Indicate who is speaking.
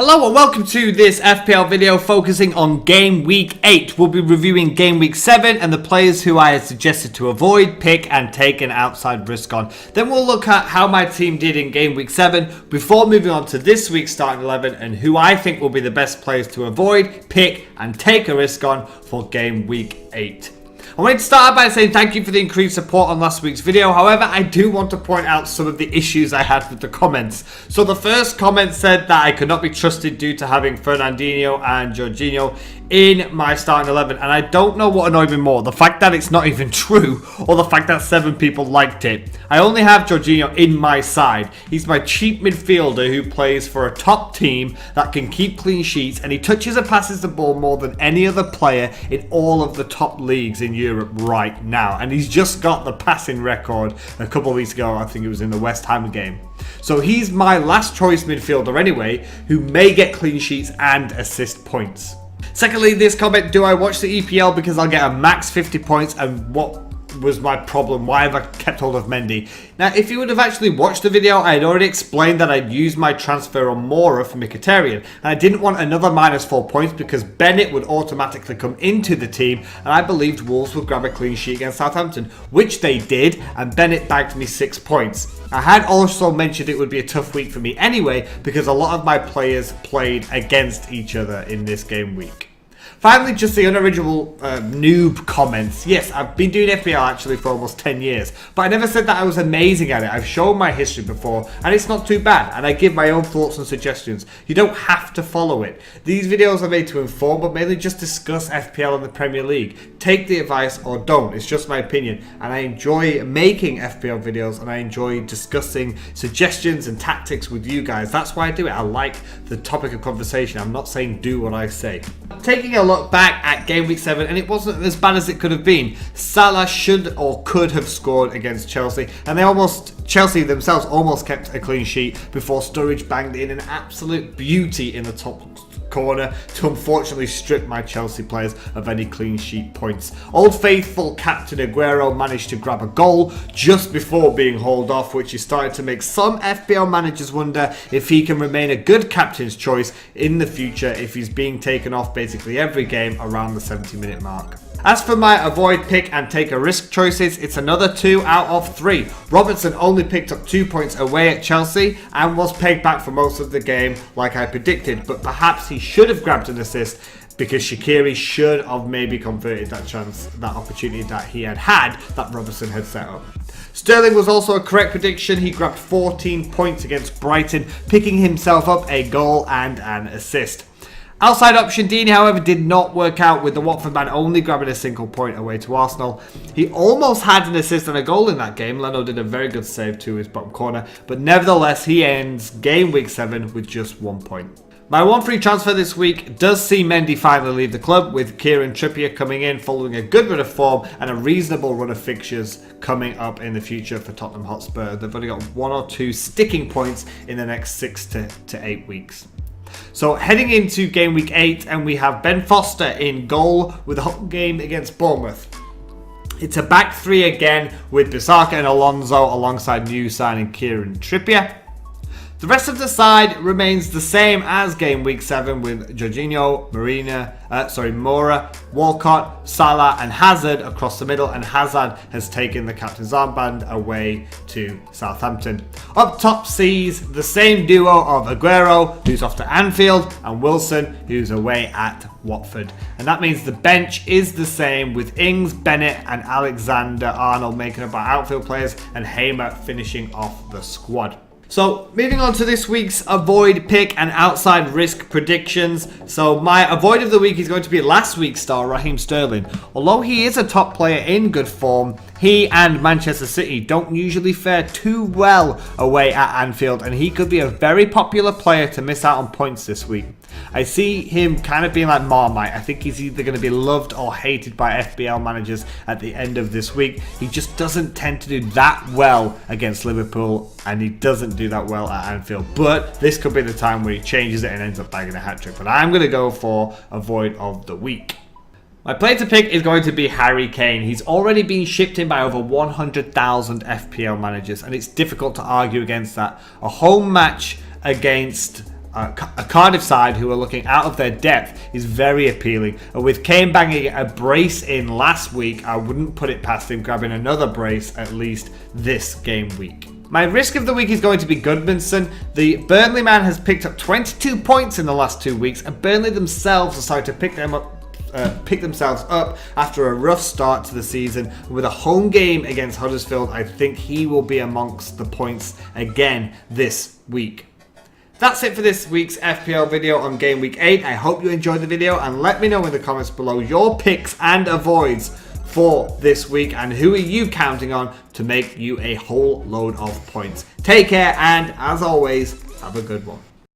Speaker 1: Hello and welcome to this FPL video focusing on Game Week 8. We'll be reviewing Game Week 7 and the players who I had suggested to avoid, pick and take an outside risk on. Then we'll look at how my team did in Game Week 7 before moving on to this week's starting 11 and who I think will be the best players to avoid, pick and take a risk on for Game Week 8. I wanted to start out by saying thank you for the increased support on last week's video. However, I do want to point out some of the issues I had with the comments. So the first comment said that I could not be trusted due to having Fernandinho and Jorginho in my starting 11, and I don't know what annoyed me more, the fact that it's not even true or the fact that 7 people liked it. I only have Jorginho in my side. He's my cheap midfielder who plays for a top team that can keep clean sheets, and he touches and passes the ball more than any other player in all of the top leagues in Europe right now, and he's just got the passing record a couple of weeks ago. I think it was in the West Ham game. So he's my last choice midfielder anyway, who may get clean sheets and assist points. Secondly, this comment, do I watch the EPL because I'll get a max 50 points, and what was my problem? Why have I kept hold of Mendy? Now, if you would have actually watched the video, I had already explained that I'd used my transfer on Mora for Mkhitaryan, and I didn't want another -4 points because Bennett would automatically come into the team, and I believed Wolves would grab a clean sheet against Southampton, which they did, and Bennett bagged me 6 points. I had also mentioned it would be a tough week for me anyway because a lot of my players played against each other in this game week. Finally, just the unoriginal noob comments. Yes, I've been doing FPL actually for almost 10 years, but I never said that I was amazing at it. I've shown my history before, and it's not too bad, and I give my own thoughts and suggestions. You don't have to follow it. These videos are made to inform, but mainly just discuss FPL and the Premier League. Take the advice or don't. It's just my opinion, and I enjoy making FPL videos, and I enjoy discussing suggestions and tactics with you guys. That's why I do it. I like the topic of conversation. I'm not saying do what I say. Taking a look back at Game Week 7, and it wasn't as bad as it could have been. Salah should or could have scored against Chelsea, and Chelsea themselves almost kept a clean sheet before Sturridge banged in an absolute beauty in the top corner to unfortunately strip my Chelsea players of any clean sheet points. Old Faithful captain Aguero managed to grab a goal just before being hauled off, which is starting to make some FPL managers wonder if he can remain a good captain's choice in the future if he's being taken off basically every game around the 70-minute mark. As for my avoid, pick and take a risk choices, it's another 2 out of 3. Robertson only picked up 2 points away at Chelsea and was pegged back for most of the game like I predicted, but perhaps he should have grabbed an assist because Shaqiri should have maybe converted that opportunity that he had that Robertson had set up. Sterling was also a correct prediction. He grabbed 14 points against Brighton, picking himself up a goal and an assist. Outside option Deeney, however, did not work out with the Watford man only grabbing a single point away to Arsenal. He almost had an assist and a goal in that game. Leno did a very good save to his bottom corner, but nevertheless he ends Game Week 7 with just 1 point. My one free transfer this week does see Mendy finally leave the club, with Kieran Trippier coming in following a good run of form and a reasonable run of fixtures coming up in the future for Tottenham Hotspur. They've only got 1 or 2 sticking points in the next 6 to 8 weeks. So heading into Game Week 8, and we have Ben Foster in goal with a home game against Bournemouth. It's a back 3 again with Bissaka and Alonso alongside new signing Kieran Trippier. The rest of the side remains the same as Game Week 7 with Jorginho, Mora, Walcott, Salah and Hazard across the middle, and Hazard has taken the captain's armband away to Southampton. Up top sees the same duo of Aguero, who's off to Anfield, and Wilson, who's away at Watford. And that means the bench is the same with Ings, Bennett and Alexander-Arnold making up our outfield players, and Hamer finishing off the squad. So, moving on to this week's avoid, pick and outside risk predictions. So, my avoid of the week is going to be last week's star, Raheem Sterling. Although he is a top player in good form, he and Manchester City don't usually fare too well away at Anfield, and he could be a very popular player to miss out on points this week. I see him kind of being like Marmite. I think he's either going to be loved or hated by FPL managers at the end of this week. He just doesn't tend to do that well against Liverpool, and he doesn't do that well at Anfield. But this could be the time where he changes it and ends up bagging a hat-trick. But I'm going to go for avoid of the week. My player to pick is going to be Harry Kane. He's already been shipped in by over 100,000 FPL managers, and it's difficult to argue against that. A home match against a Cardiff side who are looking out of their depth is very appealing. And with Kane banging a brace in last week, I wouldn't put it past him grabbing another brace at least this game week. My risk of the week is going to be Goodmanson. The Burnley man has picked up 22 points in the last 2 weeks, and Burnley themselves are starting to pick themselves up after a rough start to the season. With a home game against Huddersfield, I think he will be amongst the points again this week. That's it for this week's FPL video on Game Week 8. I hope you enjoyed the video, and let me know in the comments below your picks and avoids for this week and who are you counting on to make you a whole load of points. Take care, and as always, have a good one.